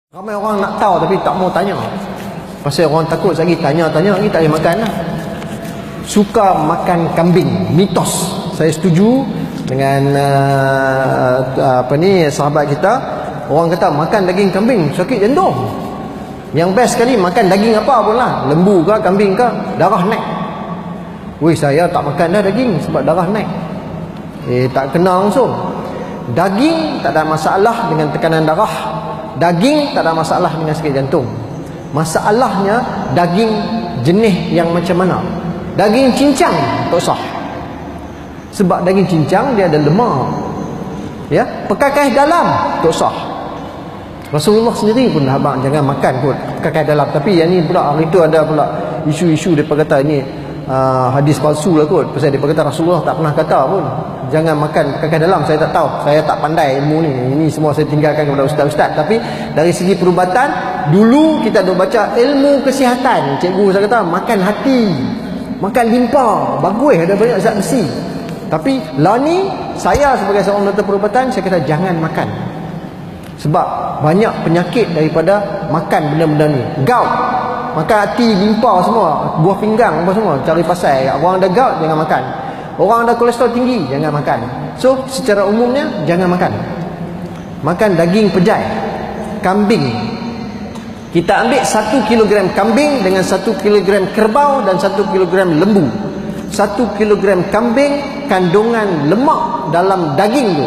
Ramai orang nak tahu tapi tak mau tanya. Pasal orang takut lagi tanya lagi tak boleh makan lah. Suka makan kambing, mitos. Saya setuju dengan sahabat kita. Orang kata makan daging kambing sakit jantung. Yang best sekali makan daging apa pun lah, lembu ke kambing ke, darah naik. Weh, saya tak makan dah daging sebab darah naik. Tak kena langsung. Daging tak ada masalah dengan tekanan darah. Daging tak ada masalah dengan sakit jantung. Masalahnya daging jenis yang macam mana. Daging cincang tak usah. Sebab daging cincang dia ada lemak. Ya, pekakai dalam tak usah. Rasulullah sendiri pun abang jangan makan kot pekakai dalam. Tapi yang ni pula hari tu ada pula isu-isu depa kata ni hadis palsu lah kot. Pasal depa kata Rasulullah tak pernah kata pun jangan makan pekakai dalam. Saya tak tahu, saya tak pandai ilmu ni. Ini semua saya tinggalkan kepada ustaz-ustaz. Tapi dari segi perubatan, dulu kita dah baca ilmu kesihatan. Cikgu saya kata makan hati, makan limpa, bagus, ada banyak zat besi. Tapi lah ni saya sebagai seorang doktor perubatan, saya kata jangan makan. Sebab banyak penyakit daripada makan benda-benda ni. Gout, makan hati, limpa semua, buah pinggang apa semua, cari pasal. Orang ada gout jangan makan. Orang ada kolesterol tinggi jangan makan. So secara umumnya jangan makan. Makan daging pejai, kambing. Kita ambil 1 kilogram kambing dengan 1 kilogram kerbau dan 1 kilogram lembu. 1 kilogram kambing, kandungan lemak dalam daging tu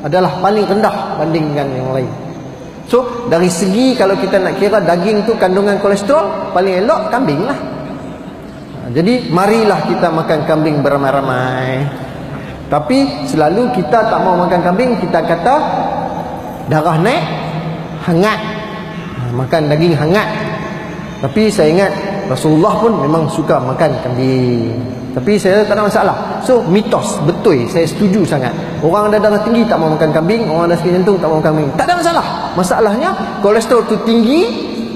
adalah paling rendah bandingkan yang lain. So dari segi kalau kita nak kira daging tu kandungan kolesterol, paling elok kambing lah. Jadi marilah kita makan kambing beramai-ramai. Tapi selalu kita tak mau makan kambing, kita kata darah naik, hangat. Makan daging hangat. Tapi saya ingat Rasulullah pun memang suka makan kambing. Tapi saya tak ada masalah. So mitos, betul, saya setuju sangat. Orang ada darah tinggi tak mau makan kambing, orang ada sakit jantung tak mau makan kambing. Tak ada masalah. Masalahnya kolesterol tu tinggi,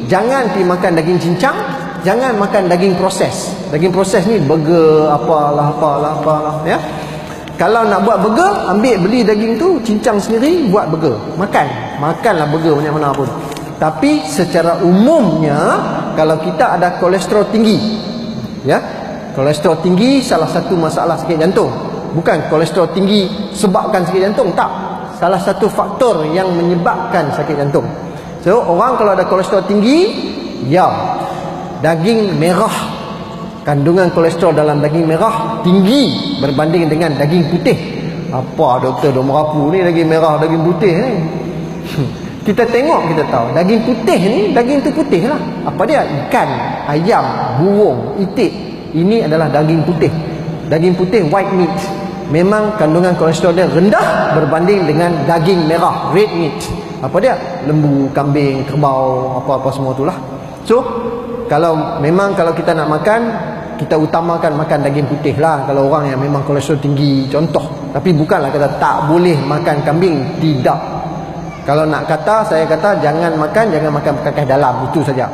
jangan pergi makan daging cincang, jangan makan daging proses. Daging proses ni burger apalah ya. Kalau nak buat burger, ambil beli daging tu cincang sendiri, buat burger. Makanlah burger banyak mana pun. Tapi secara umumnya kalau kita ada kolesterol tinggi, ya, kolesterol tinggi salah satu masalah sakit jantung. Bukan kolesterol tinggi sebabkan sakit jantung, tak. Salah satu faktor yang menyebabkan sakit jantung. So orang kalau ada kolesterol tinggi, ya, daging merah, kandungan kolesterol dalam daging merah tinggi berbanding dengan daging putih. Apa doktor dah merapu ni daging merah, daging putih ni. Kita tengok kita tahu daging putih ni, daging tu putih lah. Apa dia? Ikan, ayam, burung, itik. Ini adalah daging putih. Daging putih, white meat. Memang kandungan kolesterol dia rendah berbanding dengan daging merah, red meat. Apa dia? Lembu, kambing, kerbau, apa-apa semua tu lah. So kalau kita nak makan, kita utamakan makan daging putih lah. Kalau orang yang memang kolesterol tinggi, contoh. Tapi bukanlah kata tak boleh makan kambing, tidak. Kalau nak kata, saya kata jangan makan pekakai dalam, itu saja.